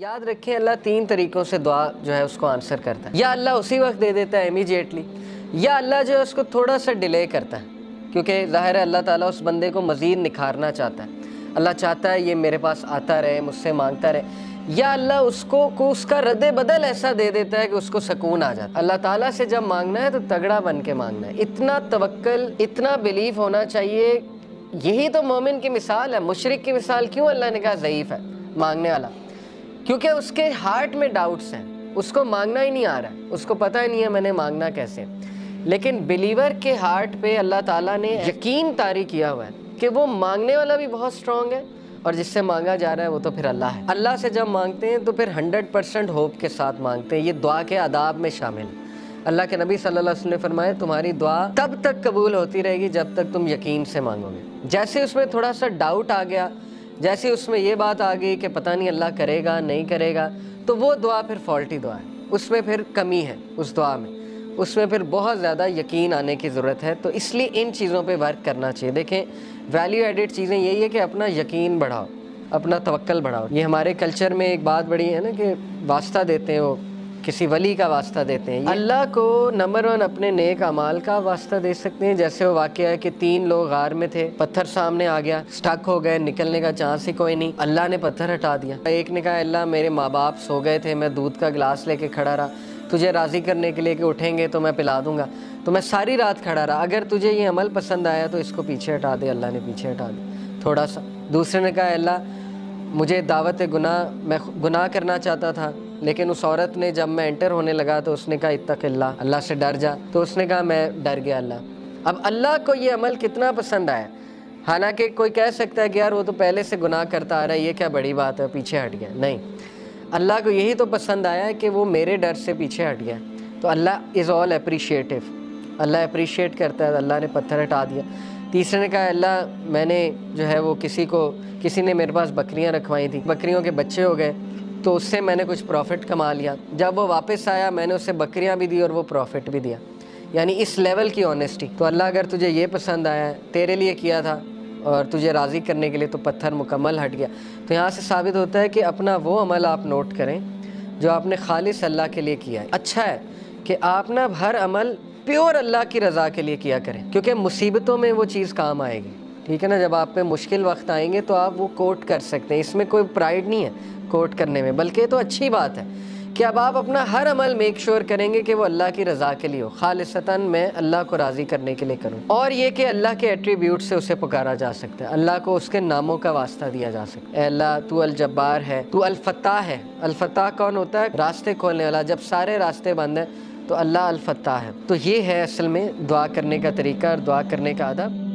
یاد رکھیں اللہ تین طریقوں سے دعا جو ہے اس کو آنسر کرتا ہے. یا اللہ اسی وقت دے دیتا ہے امیجیٹلی، یا اللہ جو ہے اس کو تھوڑا سا ڈیلے کرتا ہے، کیونکہ ظاہر ہے اللہ تعالیٰ اس بندے کو مزید نکھارنا چاہتا ہے. اللہ چاہتا ہے یہ میرے پاس آتا رہے، مجھ سے مانگتا رہے. یا اللہ اس کا رد بدل ایسا دے دیتا ہے کہ اس کو سکون آ جاتا ہے. اللہ تعالیٰ سے جب مانگنا ہے تو تگڑا بن کے مانگنا ہے، اتنا توکل، اتنا بیلیف ہونا چاہیے. یہی تو مومن کی مثال ہے. مشرک کی مثال کیوں اللہ نے کہا ضعیف ہے مانگنے والا؟ کیونکہ اس کے ہارٹ میں ڈاؤٹس ہیں، اس کو مانگنا ہی نہیں آ رہا ہے، اس کو پتہ ہی نہیں ہے میں نے مانگنا کیسے. لیکن بلیور کے ہارٹ پہ اللہ تعالیٰ نے یقین طاری کیا ہوا ہے کہ وہ مانگنے والا بھی بہت اسٹرانگ ہے، اور جس سے مانگا جا رہا ہے وہ تو پھر اللہ ہے. اللہ سے جب مانگتے ہیں تو پھر 100% ہوپ کے ساتھ مانگتے ہیں. یہ دعا کے آداب میں شامل ہے. اللہ کے نبی صلی اللہ علیہ وسلم نے فرمایا تمہاری دعا تب تک قبول ہوتی رہے گی جب تک تم یقین سے مانگو گے. جیسے اس میں تھوڑا سا ڈاؤٹ آ گیا، جیسے اس میں یہ بات آ گئی کہ پتہ نہیں اللہ کرے گا نہیں کرے گا، تو وہ دعا پھر فالٹی دعا ہے، اس میں پھر کمی ہے. اس دعا میں اس میں پھر بہت زیادہ یقین آنے کی ضرورت ہے. تو اس لیے ان چیزوں پہ ورک کرنا چاہیے. دیکھیں ویلیو ایڈڈ چیزیں یہی ہے کہ اپنا یقین بڑھاؤ، اپنا توکل بڑھاؤ. یہ ہمارے کلچر میں ایک بات بڑی ہے نا کہ واسطہ دیتے ہیں، وہ کسی ولی کا واسطہ دیتے ہیں. اللہ کو نمبر 1 اپنے نیک اعمال کا واسطہ دے سکتے ہیں. جیسے وہ واقعہ ہے کہ 3 لوگ غار میں تھے، پتھر سامنے آ گیا، سٹک ہو گئے، نکلنے کا چانس ہی کوئی نہیں. اللہ نے پتھر ہٹا دیا. ایک نے کہا اللہ میرے ماں باپ سو گئے تھے، میں دودھ کا گلاس لے کے کھڑا رہا تجھے راضی کرنے کے لیے کہ اٹھیں گے تو میں پلا دوں گا، تو میں ساری رات کھڑا رہا. اگر تجھے یہ عمل پسند آیا تو اس کو پیچھے ہٹا دے. اللہ نے پیچھے ہٹا دیا تھوڑا سا. دوسرے نے کہا اللہ مجھے دعوت گناہ، میں گناہ کرنا چاہتا تھا، لیکن اس عورت نے جب میں انٹر ہونے لگا تو اس نے کہا اتق اللہ، اللہ سے ڈر جا. تو اس نے کہا میں ڈر گیا اللہ. اب اللہ کو یہ عمل کتنا پسند آیا. حالانکہ کوئی کہہ سکتا ہے کہ یار وہ تو پہلے سے گناہ کرتا آ رہا ہے، یہ کیا بڑی بات ہے، پیچھے ہٹ گیا. نہیں، اللہ کو یہی تو پسند آیا ہے کہ وہ میرے ڈر سے پیچھے ہٹ گیا. تو اللہ از آل اپریشیٹو، اللہ اپریشیٹ کرتا ہے. اللہ نے پتھر ہٹا دیا. تیسرے نے کہا اللہ میں نے جو ہے وہ کسی نے میرے پاس بکریاں رکھوائی تھیں، بکریوں کے بچے ہو گئے تو اس سے میں نے کچھ پروفٹ کما لیا. جب وہ واپس آیا میں نے اسے بکریاں بھی دی اور وہ پروفٹ بھی دیا. یعنی اس لیول کی آنیسٹی. تو اللہ اگر تجھے یہ پسند آیا ہے، تیرے لیے کیا تھا اور تجھے راضی کرنے کے لیے، تو پتھر مکمل ہٹ گیا. تو یہاں سے ثابت ہوتا ہے کہ اپنا وہ عمل آپ نوٹ کریں جو آپ نے خالص اللہ کے لیے کیا ہے. اچھا ہے کہ آپ نا ہر عمل پیور اللہ کی رضا کے لیے کیا کریں، کیونکہ مصیبتوں میں وہ چیز کام آئے گی. ٹھیک ہے نا، جب آپ پہ مشکل وقت آئیں گے تو آپ وہ کوٹ کر سکتے ہیں. اس میں کوئی پرائیڈ نہیں ہے کوٹ کرنے میں، بلکہ تو اچھی بات ہے کہ اب آپ اپنا ہر عمل میک شور کریں گے کہ وہ اللہ کی رضا کے لیے ہو، خالصتاً میں اللہ کو راضی کرنے کے لیے کروں. اور یہ کہ اللہ کے ایٹریبیوٹ سے اسے پکارا جا سکتا ہے، اللہ کو اس کے ناموں کا واسطہ دیا جا سکتا ہے. اے اللہ تو الجبار ہے، تو الفتاح ہے. الفتاح کون ہوتا ہے؟ راستے کھولنے والا. جب سارے راستے بند ہیں تو اللہ الفتاح ہے. تو یہ ہے اصل میں دعا کرنے کا طریقہ اور دعا کرنے کا ادب.